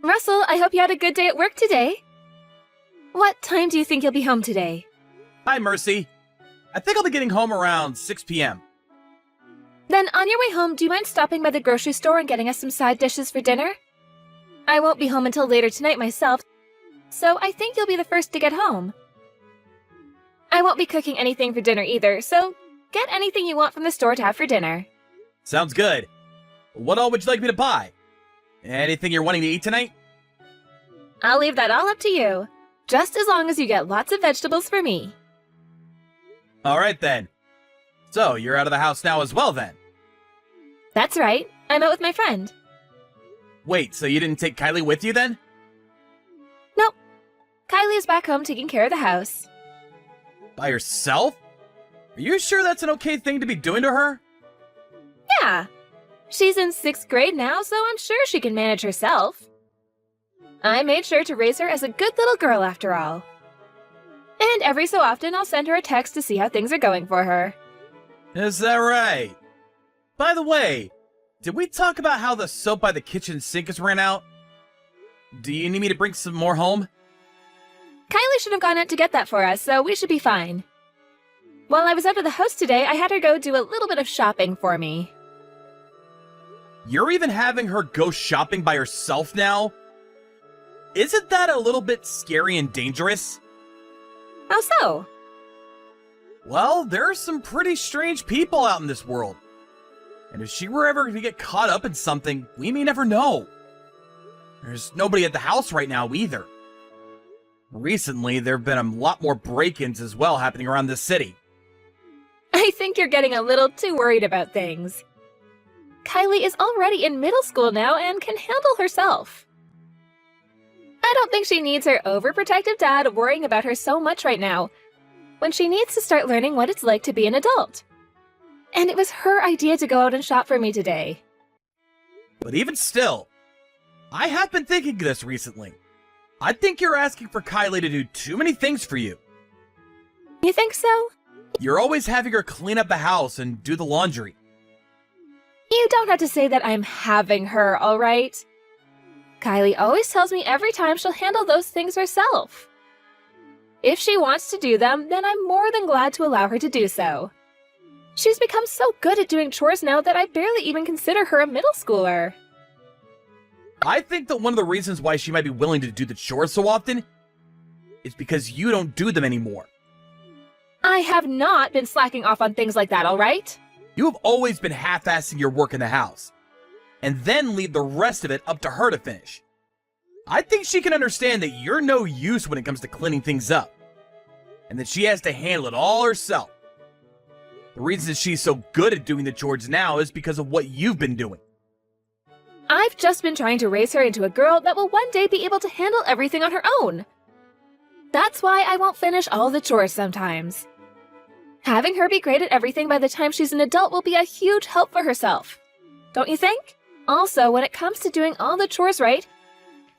Russell, I hope you had a good day at work today. What time do you think you'll be home today? Hi, Mercy. I think I'll be getting home around 6 p.m. Then on your way home, do you mind stopping by the grocery store and getting us some side dishes for dinner? I won't be home until later tonight myself, so I think you'll be the first to get home. I won't be cooking anything for dinner either, so get anything you want from the store to have for dinner. Sounds good. What all would you like me to buy? Anything you're wanting to eat tonight? I'll leave that all up to you, just as long as you get lots of vegetables for me. Alright then. So, you're out of the house now as well then? That's right. I'm out with my friend. Wait, so you didn't take Kylie with you then? Nope. Kylie is back home taking care of the house. By herself? Are you sure that's an okay thing to be doing to her? Yeah. She's in 6th grade now, so I'm sure she can manage herself. I made sure to raise her as a good little girl after all. And every so often I'll send her a text to see how things are going for her. Is that right? By the way, did we talk about how the soap by the kitchen sink has ran out? Do you need me to bring some more home? Kylie should have gone out to get that for us, so we should be fine. While I was out of the house today, I had her go do a little bit of shopping for me. You're even having her go shopping by herself now? Isn't that a little bit scary and dangerous? How so? Well, there are some pretty strange people out in this world. And if she were ever to get caught up in something, we may never know. There's nobody at the house right now either. Recently, there have been a lot more break-ins as well happening around this city. I think you're getting a little too worried about things. Kylie is already in middle school now and can handle herself. I don't think she needs her overprotective dad worrying about her so much right now, when she needs to start learning what it's like to be an adult. And it was her idea to go out and shop for me today. But even still, I have been thinking this recently. I think you're asking for Kylie to do too many things for you. You think so? You're always having her clean up the house and do the laundry. You don't have to say that I'm having her, all right? Kylie always tells me every time she'll handle those things herself. If she wants to do them, then I'm more than glad to allow her to do so. She's become so good at doing chores now that I barely even consider her a middle schooler. I think that one of the reasons why she might be willing to do the chores so often is because you don't do them anymore. I have not been slacking off on things like that, all right? You have always been half-assing your work in the house, and then leave the rest of it up to her to finish. I think she can understand that you're no use when it comes to cleaning things up, and that she has to handle it all herself. The reason she's so good at doing the chores now is because of what you've been doing. I've just been trying to raise her into a girl that will one day be able to handle everything on her own. That's why I won't finish all the chores sometimes. Having her be great at everything by the time she's an adult will be a huge help for herself. Don't you think? Also, when it comes to doing all the chores right,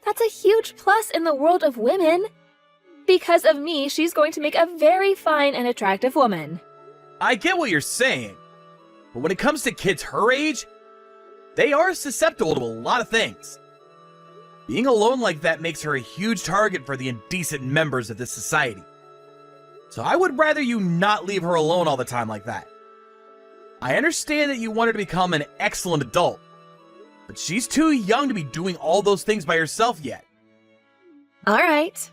that's a huge plus in the world of women. Because of me, she's going to make a very fine and attractive woman. I get what you're saying, but when it comes to kids her age, they are susceptible to a lot of things. Being alone like that makes her a huge target for the indecent members of this society. So I would rather you not leave her alone all the time like that. I understand that you want her to become an excellent adult, but she's too young to be doing all those things by herself yet. All right.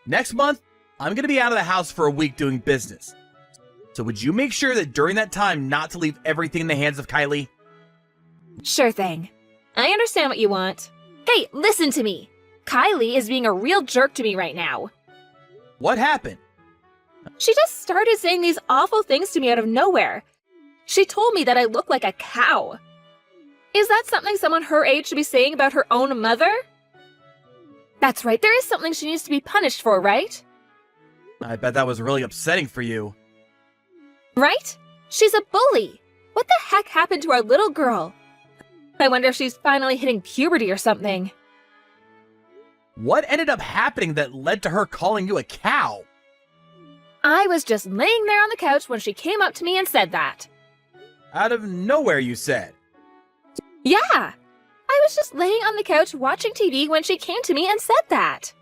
Next month, I'm going to be out of the house for a week doing business. So would you make sure that during that time not to leave everything in the hands of Kylie? Sure thing. I understand what you want. Hey, listen to me. Kylie is being a real jerk to me right now. What happened? She just started saying these awful things to me out of nowhere. She told me that I look like a cow. Is that something someone her age should be saying about her own mother? That's right, there is something she needs to be punished for, right? I bet that was really upsetting for you. Right? She's a bully. What the heck happened to our little girl? I wonder if she's finally hitting puberty or something. What ended up happening that led to her calling you a cow? I was just laying there on the couch when she came up to me and said that. Out of nowhere, you said. Yeah! I I was just laying on the couch watching TV when she came to me and said that.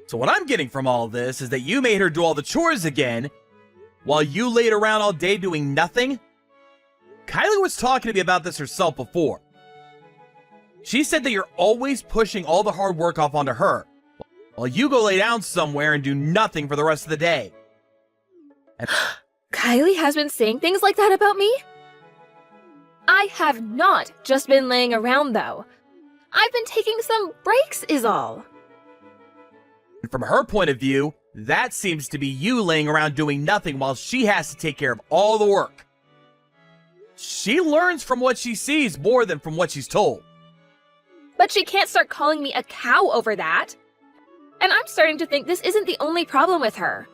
So what I'm getting from all this is that you made her do all the chores again, while you laid around all day doing nothing? Kylie was talking to me about this herself before. She said that you're always pushing all the hard work off onto her, while you go lay down somewhere and do nothing for the rest of the day. And Kylie has been saying things like that about me? I have not just been laying around, though. I've been taking some breaks is all. from her point of view, that seems to be you laying around doing nothing while she has to take care of all the work. She learns from what she sees more than from what she's told. But she can't start calling me a cow over that. And I'm starting to think this isn't the only problem with her.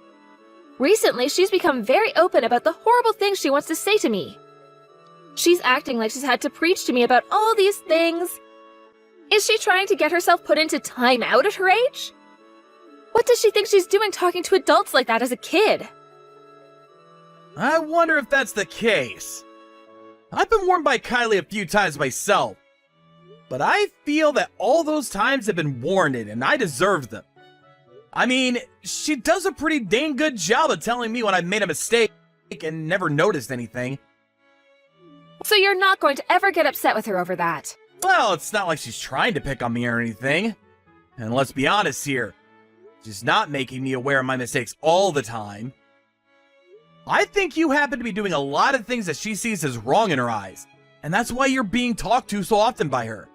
Recently, she's become very open about the horrible things she wants to say to me. She's acting like she's had to preach to me about all these things. Is she trying to get herself put into time out at her age? What does she think she's doing talking to adults like that as a kid? I wonder if that's the case. I've been warned by Kylie a few times myself, but I feel that all those times have been warranted and I deserve them. I mean, she does a pretty dang good job of telling me when I've made a mistake and never noticed anything. So you're not going to ever get upset with her over that? Well, it's not like she's trying to pick on me or anything. And let's be honest here, she's not making me aware of my mistakes all the time. I think you happen to be doing a lot of things that she sees as wrong in her eyes, and that's why you're being talked to so often by her.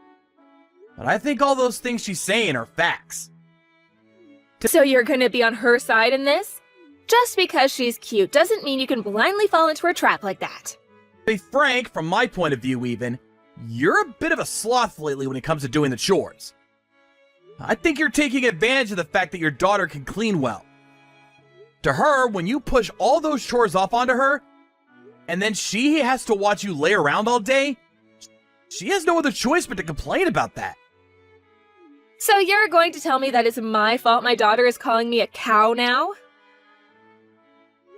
But I think all those things she's saying are facts. So you're gonna be on her side in this? Just because she's cute doesn't mean you can blindly fall into her trap like that. To be frank, from my point of view even, you're a bit of a sloth lately when it comes to doing the chores. I think you're taking advantage of the fact that your daughter can clean well. To her, when you push all those chores off onto her, and then she has to watch you lay around all day, she has no other choice but to complain about that. So you're going to tell me that it's my fault my daughter is calling me a cow now?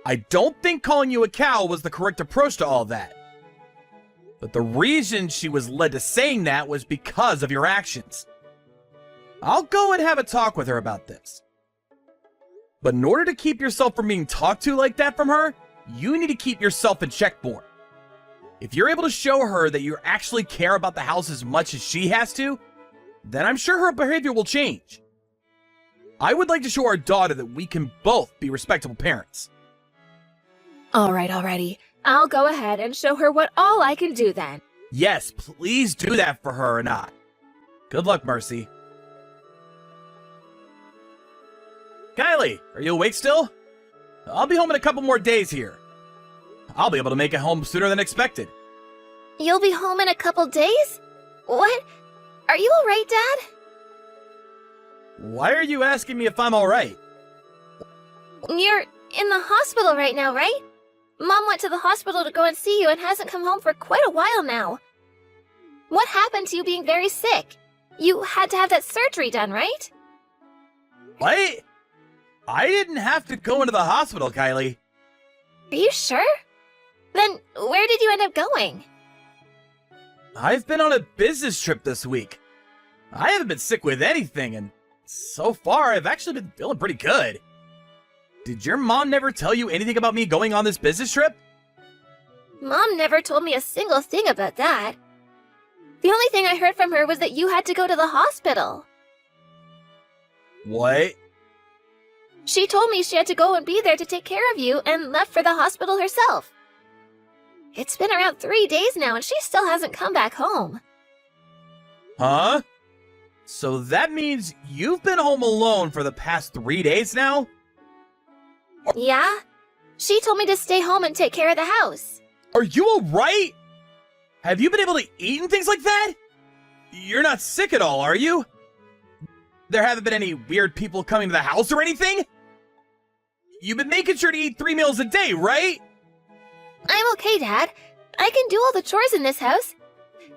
I don't think calling you a cow was the correct approach to all that. But the reason she was led to saying that was because of your actions. I'll go and have a talk with her about this. But in order to keep yourself from being talked to like that from her, you need to keep yourself in check more. If you're able to show her that you actually care about the house as much as she has to, then I'm sure her behavior will change. I would like to show our daughter that we can both be respectable parents. Alright, alrighty. I'll go ahead and show her what all I can do then. Yes, please do that for her and I. Good luck, Mercy. Kylie, are you awake still? I'll be home in a couple more days here. I'll be able to make it home sooner than expected. You'll be home in a couple days? What? Are you alright, Dad? Why are you asking me if I'm alright? You're in the hospital right now, right? Mom went to the hospital to go and see you and hasn't come home for quite a while now. What happened to you being very sick? You had to have that surgery done, right? What? I didn't have to go into the hospital, Kylie. Are you sure? Then where did you end up going? I've been on a business trip this week. I haven't been sick with anything, and so far I've actually been feeling pretty good. Did your mom never tell you anything about me going on this business trip? Mom never told me a single thing about that. The only thing I heard from her was that you had to go to the hospital. What? She told me she had to go and be there to take care of you and left for the hospital herself. It's been around 3 days now and she still hasn't come back home. Huh? So that means you've been home alone for the past 3 days now? Yeah? She told me to stay home and take care of the house. Are you alright? Have you been able to eat and things like that? You're not sick at all, are you? There haven't been any weird people coming to the house or anything? You've been making sure to eat 3 meals a day, right? I'm okay, Dad. I can do all the chores in this house.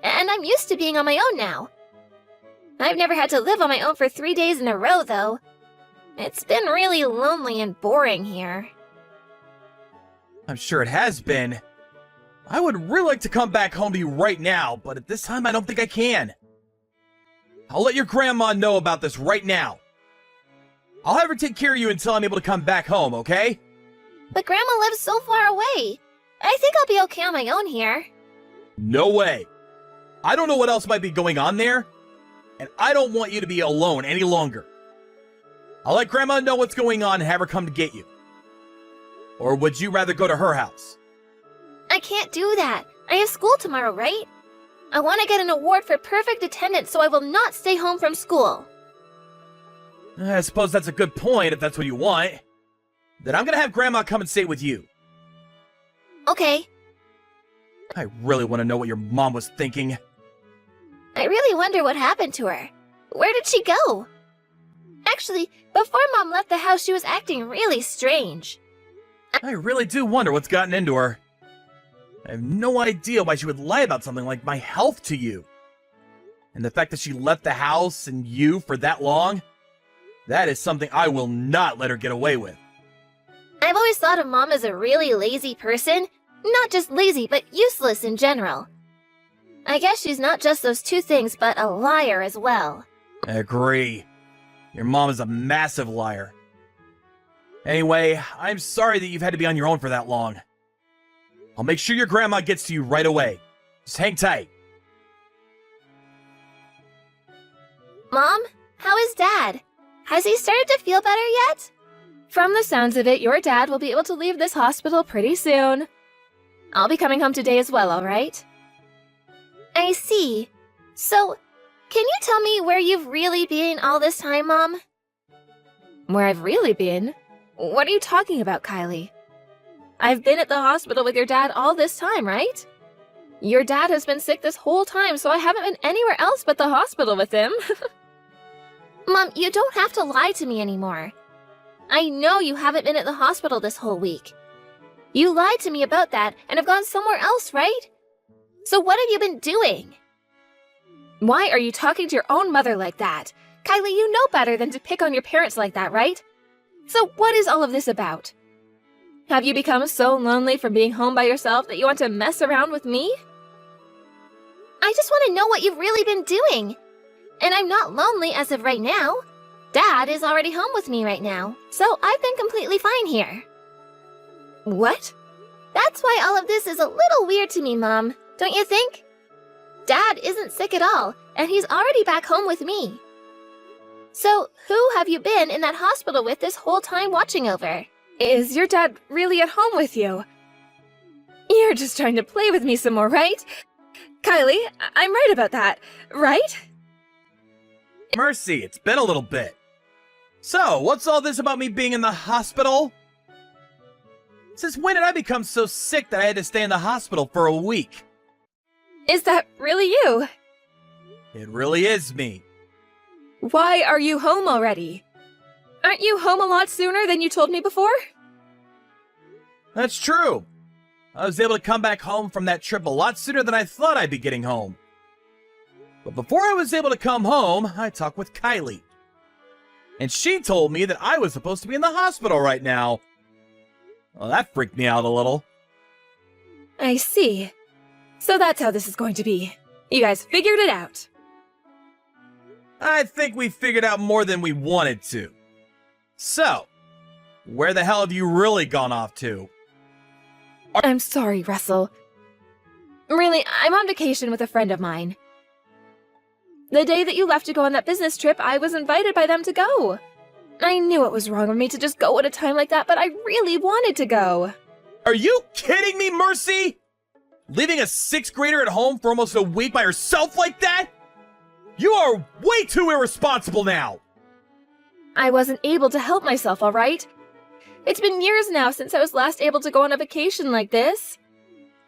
And I'm used to being on my own now. I've never had to live on my own for 3 days in a row, though. It's been really lonely and boring here. I'm sure it has been. I would really like to come back home to you right now, but at this time I don't think I can. I'll let your grandma know about this right now. I'll have her take care of you until I'm able to come back home, okay? But Grandma lives so far away. I think I'll be okay on my own here. No way. I don't know what else might be going on there, and I don't want you to be alone any longer. I'll let Grandma know what's going on and have her come to get you. Or would you rather go to her house? I can't do that. I have school tomorrow, right? I want to get an award for perfect attendance, so I will not stay home from school. I suppose that's a good point if that's what you want. Then I'm gonna have Grandma come and stay with you. Okay. I really want to know what your mom was thinking. I really wonder what happened to her. Where did she go? Actually, before Mom left the house, she was acting really strange. I really do wonder what's gotten into her. I have no idea why she would lie about something like my health to you. And the fact that she left the house and you for that long, that is something I will not let her get away with. I've always thought of Mom as a really lazy person. Not just lazy, but useless in general. I guess she's not just those two things, but a liar as well. I agree. Your mom is a massive liar. Anyway, I'm sorry that you've had to be on your own for that long. I'll make sure your grandma gets to you right away. Just hang tight. Mom, how is Dad? Has he started to feel better yet? From the sounds of it, your dad will be able to leave this hospital pretty soon. I'll be coming home today as well, alright? I see. So, can you tell me where you've really been all this time, Mom? Where I've really been? What are you talking about, Kylie? I've been at the hospital with your dad all this time, right? Your dad has been sick this whole time, so I haven't been anywhere else but the hospital with him. Mom, you don't have to lie to me anymore. I know you haven't been at the hospital this whole week. You lied to me about that and have gone somewhere else, right? So what have you been doing? Why are you talking to your own mother like that? Kylie, you know better than to pick on your parents like that, right? So what is all of this about? Have you become so lonely from being home by yourself that you want to mess around with me? I just want to know what you've really been doing. And I'm not lonely as of right now. Dad is already home with me right now, so I've been completely fine here. What? That's why all of this is a little weird to me, Mom, don't you think? Dad isn't sick at all, and he's already back home with me. So, who have you been in that hospital with this whole time watching over? Is your dad really at home with you? You're just trying to play with me some more, right? Kylie, I'm right about that, right? Mercy, it's been a little bit. So, what's all this about me being in the hospital? Since when did I become so sick that I had to stay in the hospital for a week? Is that really you? It really is me. Why are you home already? Aren't you home a lot sooner than you told me before? That's true. I was able to come back home from that trip a lot sooner than I thought I'd be getting home. But before I was able to come home, I talked with Kylie. And she told me that I was supposed to be in the hospital right now. Well, that freaked me out a little. I see. So that's how this is going to be. You guys figured it out. I think we figured out more than we wanted to. So, where the hell have you really gone off to? I'm sorry, Russell. Really, I'm on vacation with a friend of mine. The day that you left to go on that business trip, I was invited by them to go. I knew it was wrong of me to just go at a time like that, but I really wanted to go. Are you kidding me, Mercy? Leaving a 6th grader at home for almost a week by herself like that? You are way too irresponsible now! I wasn't able to help myself, all right? It's been years now since I was last able to go on a vacation like this.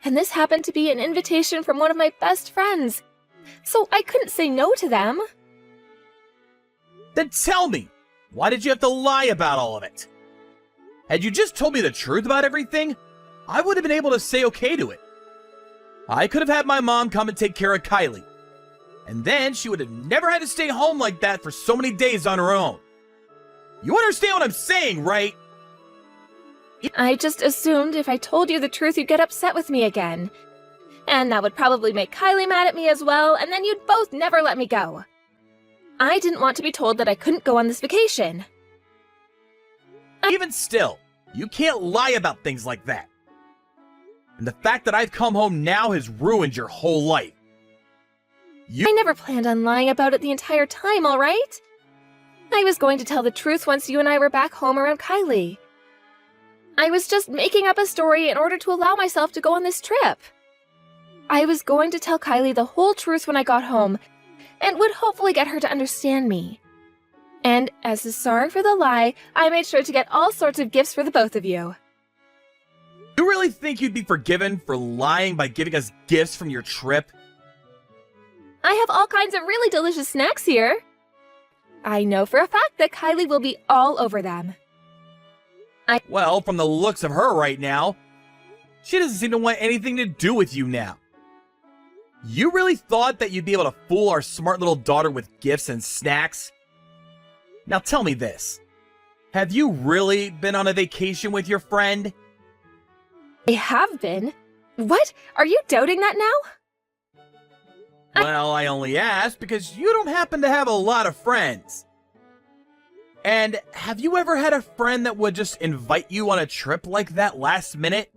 And this happened to be an invitation from one of my best friends. So I couldn't say no to them. Then tell me, why did you have to lie about all of it? Had you just told me the truth about everything, I would have been able to say okay to it. I could have had my mom come and take care of Kylie. And then she would have never had to stay home like that for so many days on her own. You understand what I'm saying, right? I just assumed if I told you the truth, you'd get upset with me again. And that would probably make Kylie mad at me as well, and then you'd both never let me go. I didn't want to be told that I couldn't go on this vacation. Even still, you can't lie about things like that. And the fact that I've come home now has ruined your whole life. I never planned on lying about it the entire time, all right? I was going to tell the truth once you and I were back home around Kylie. I was just making up a story in order to allow myself to go on this trip. I was going to tell Kylie the whole truth when I got home, and would hopefully get her to understand me. And as a sorry for the lie, I made sure to get all sorts of gifts for the both of you. You really think you'd be forgiven for lying by giving us gifts from your trip? I have all kinds of really delicious snacks here. I know for a fact that Kylie will be all over them. Well, from the looks of her right now, she doesn't seem to want anything to do with you now. You really thought that you'd be able to fool our smart little daughter with gifts and snacks? Now tell me this. Have you really been on a vacation with your friend? I have been. What? Are you doubting that now? Well, I only asked because you don't happen to have a lot of friends. And have you ever had a friend that would just invite you on a trip like that last minute?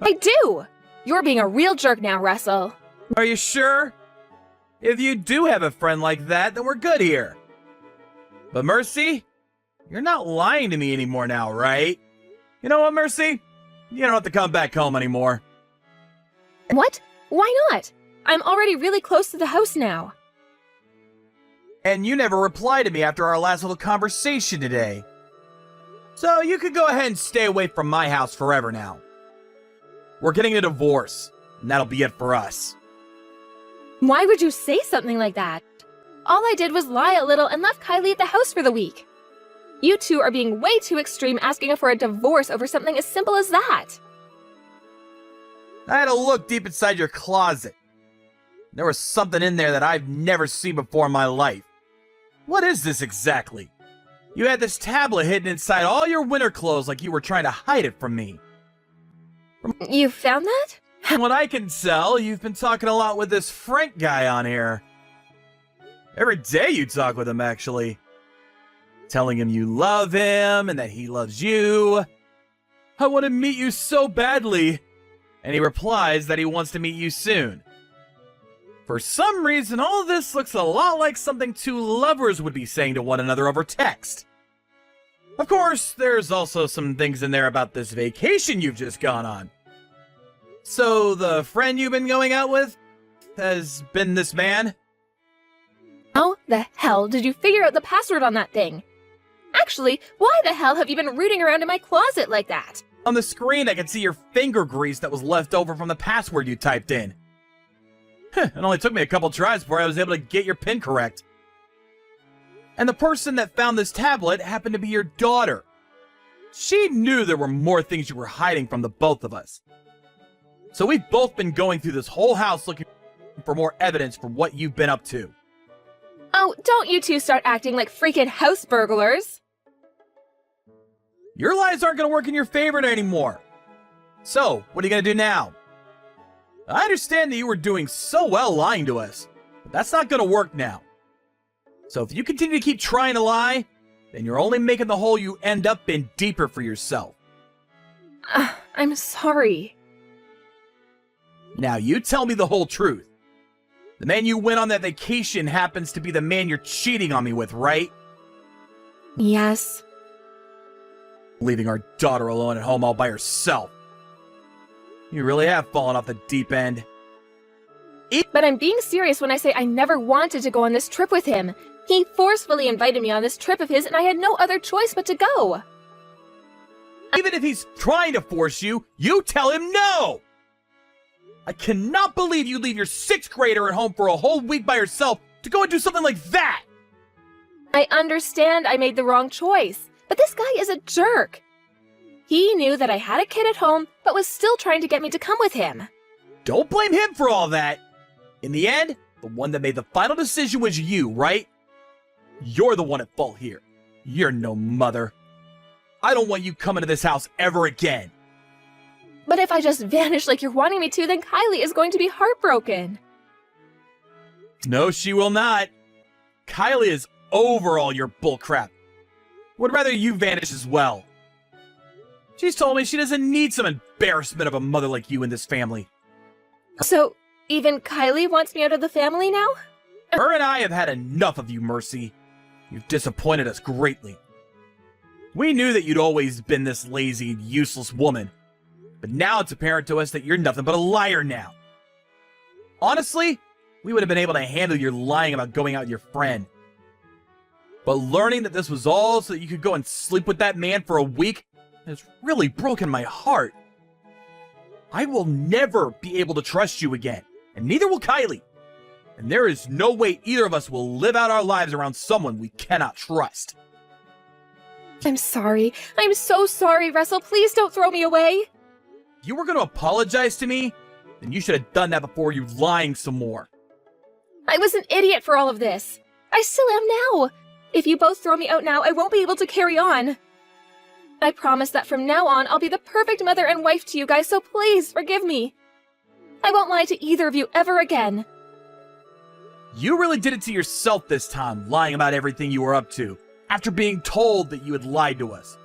I do! You're being a real jerk now, Russell. Are you sure? If you do have a friend like that, then we're good here. But Mercy, you're not lying to me anymore now, right? You know what, Mercy? You don't have to come back home anymore. What? Why not? I'm already really close to the house now. And you never replied to me after our last little conversation today. So you could go ahead and stay away from my house forever now. We're getting a divorce, and that'll be it for us. Why would you say something like that? All I did was lie a little and left Kylie at the house for the week. You two are being way too extreme asking her for a divorce over something as simple as that. I had a look deep inside your closet. There was something in there that I've never seen before in my life. What is this exactly? You had this tablet hidden inside all your winter clothes like you were trying to hide it from me. You found that? From what I can tell, you've been talking a lot with this Frank guy on here. Every day you talk with him, actually. Telling him you love him and that he loves you. I want to meet you so badly. And he replies that he wants to meet you soon. For some reason, all of this looks a lot like something two lovers would be saying to one another over text. Of course, there's also some things in there about this vacation you've just gone on. So, the friend you've been going out with has been this man? How the hell did you figure out the password on that thing? Actually, why the hell have you been rooting around in my closet like that? On the screen, I could see your finger grease that was left over from the password you typed in. It only took me a couple tries before I was able to get your PIN correct. And the person that found this tablet happened to be your daughter. She knew there were more things you were hiding from the both of us. So we've both been going through this whole house looking for more evidence for what you've been up to. Oh, don't you two start acting like freaking house burglars. Your lies aren't going to work in your favor anymore. So, what are you going to do now? I understand that you were doing so well lying to us, but that's not going to work now. So if you continue to keep trying to lie, then you're only making the hole you end up in deeper for yourself. I'm sorry. Now you tell me the whole truth. The man you went on that vacation happens to be the man you're cheating on me with, right? Yes. Leaving our daughter alone at home all by herself. You really have fallen off the deep end. But I'm being serious when I say I never wanted to go on this trip with him. He forcefully invited me on this trip of his, and I had no other choice but to go. Even if he's trying to force you, you tell him no! I cannot believe you leave your 6th grader at home for a whole week by herself to go and do something like that! I understand I made the wrong choice, but this guy is a jerk. He knew that I had a kid at home, but was still trying to get me to come with him. Don't blame him for all that. In the end, the one that made the final decision was you, right? You're the one at fault here. You're no mother. I don't want you coming to this house ever again. But if I just vanish like you're wanting me to, then Kylie is going to be heartbroken. No, she will not. Kylie is over all your bullcrap. Would rather you vanish as well. She's told me she doesn't need some embarrassment of a mother like you in this family. So, even Kylie wants me out of the family now? Her and I have had enough of you, Mercy. You've disappointed us greatly. We knew that you'd always been this lazy and useless woman, but now it's apparent to us that you're nothing but a liar now. Honestly, we would have been able to handle your lying about going out with your friend. But learning that this was all so that you could go and sleep with that man for a week has really broken my heart. I will never be able to trust you again, and neither will Kylie. And there is no way either of us will live out our lives around someone we cannot trust. I'm sorry. I'm so sorry, Russell. Please don't throw me away. You were going to apologize to me? Then you should have done that before you lying some more. I was an idiot for all of this. I still am now. If you both throw me out now, I won't be able to carry on. I promise that from now on, I'll be the perfect mother and wife to you guys, so please forgive me. I won't lie to either of you ever again. You really did it to yourself this time, lying about everything you were up to, after being told that you had lied to us.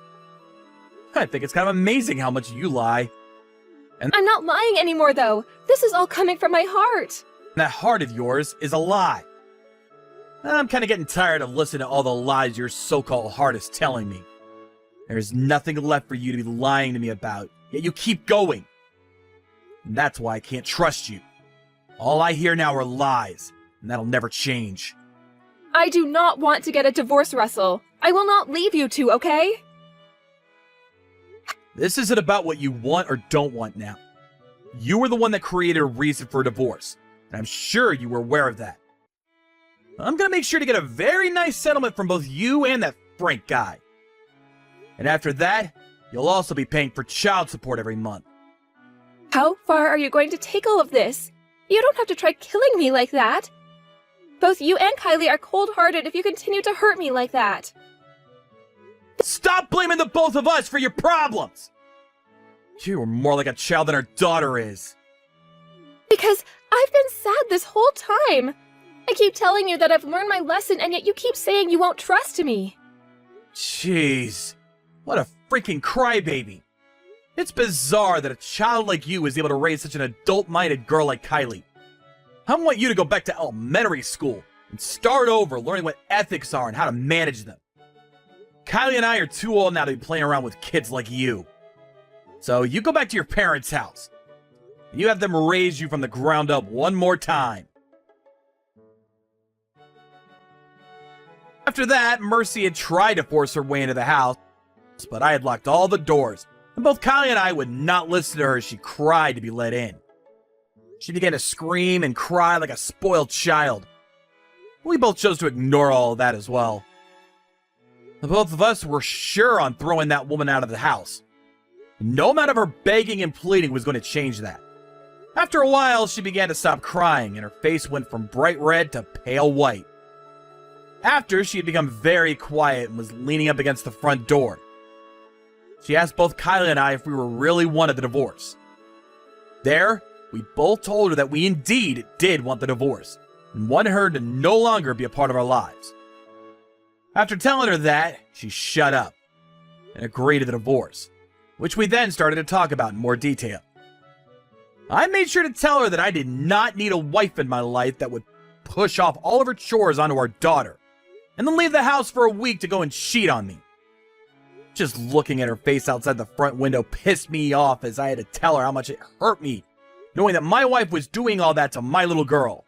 I think it's kind of amazing how much you lie. I'm not lying anymore, though. This is all coming from my heart. That heart of yours is a lie. I'm kind of getting tired of listening to all the lies your so-called heart is telling me. There's nothing left for you to be lying to me about, yet you keep going. And that's why I can't trust you. All I hear now are lies, and that'll never change. I do not want to get a divorce, Russell. I will not leave you two, okay? This isn't about what you want or don't want now. You were the one that created a reason for a divorce, and I'm sure you were aware of that. I'm gonna make sure to get a very nice settlement from both you and that Frank guy. And after that, you'll also be paying for child support every month. How far are you going to take all of this? You don't have to try killing me like that. Both you and Kylie are cold-hearted if you continue to hurt me like that. Stop blaming the both of us for your problems! You are more like a child than our daughter is. Because I've been sad this whole time. I keep telling you that I've learned my lesson, and yet you keep saying you won't trust me. Jeez, what a freaking crybaby. It's bizarre that a child like you is able to raise such an adult-minded girl like Kylie. I want you to go back to elementary school and start over learning what ethics are and how to manage them. Kylie and I are too old now to be playing around with kids like you. So you go back to your parents' house. And you have them raise you from the ground up one more time. After that, Mercy had tried to force her way into the house, but I had locked all the doors, and both Kylie and I would not listen to her as she cried to be let in. She began to scream and cry like a spoiled child. We both chose to ignore all of that as well. The both of us were sure on throwing that woman out of the house. No amount of her begging and pleading was going to change that. After a while, she began to stop crying, and her face went from bright red to pale white. After, she had become very quiet and was leaning up against the front door. She asked both Kylie and I if we were really wanted the divorce. There, we both told her that we indeed did want the divorce, and wanted her to no longer be a part of our lives. After telling her that, she shut up and agreed to the divorce, which we then started to talk about in more detail. I made sure to tell her that I did not need a wife in my life that would push off all of her chores onto our daughter, and then leave the house for a week to go and cheat on me. Just looking at her face outside the front window pissed me off, as I had to tell her how much it hurt me, knowing that my wife was doing all that to my little girl.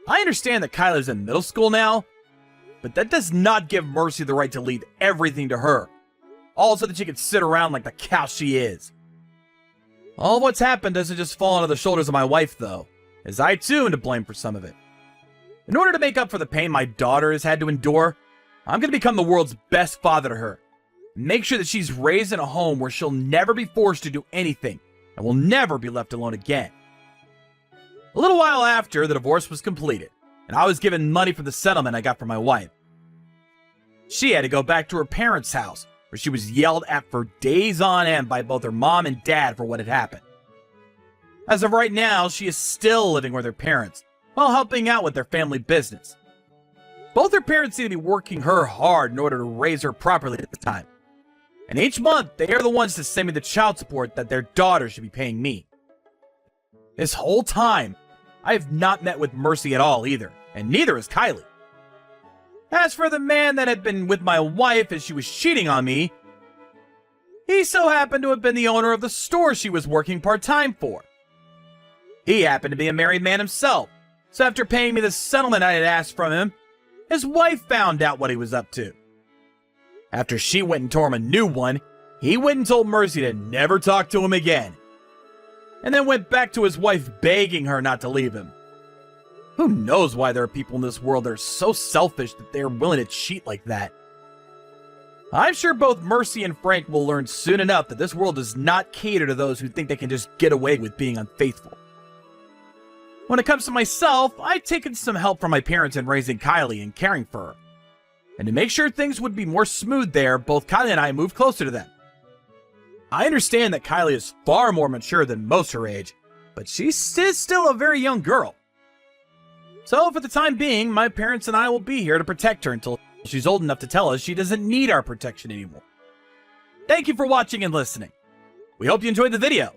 I understand that Kyla's in middle school now, but that does not give Mercy the right to leave everything to her, all so that she can sit around like the cow she is. All of what's happened doesn't just fall onto the shoulders of my wife, though, as I too am to blame for some of it. In order to make up for the pain my daughter has had to endure, I'm going to become the world's best father to her, and make sure that she's raised in a home where she'll never be forced to do anything, and will never be left alone again. A little while after, the divorce was completed, and I was given money for the settlement I got from my wife. She had to go back to her parents' house, where she was yelled at for days on end by both her mom and dad for what had happened. As of right now, she is still living with her parents, while helping out with their family business. Both her parents seem to be working her hard in order to raise her properly at the time. And each month, they are the ones to send me the child support that their daughter should be paying me. This whole time, I have not met with Mercy at all either, and neither has Kylie. As for the man that had been with my wife as she was cheating on me, he so happened to have been the owner of the store she was working part-time for. He happened to be a married man himself, so after paying me the settlement I had asked from him, his wife found out what he was up to. After she went and tore him a new one, he went and told Mercy to never talk to him again, and then went back to his wife begging her not to leave him. Who knows why there are people in this world that are so selfish that they are willing to cheat like that? I'm sure both Mercy and Frank will learn soon enough that this world does not cater to those who think they can just get away with being unfaithful. When it comes to myself, I've taken some help from my parents in raising Kylie and caring for her. And to make sure things would be more smooth there, both Kylie and I moved closer to them. I understand that Kylie is far more mature than most her age, but she's still a very young girl. So for the time being, my parents and I will be here to protect her until she's old enough to tell us she doesn't need our protection anymore. Thank you for watching and listening. We hope you enjoyed the video.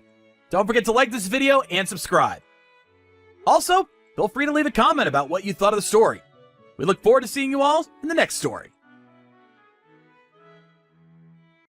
Don't forget to like this video and subscribe. Also, feel free to leave a comment about what you thought of the story. We look forward to seeing you all in the next story.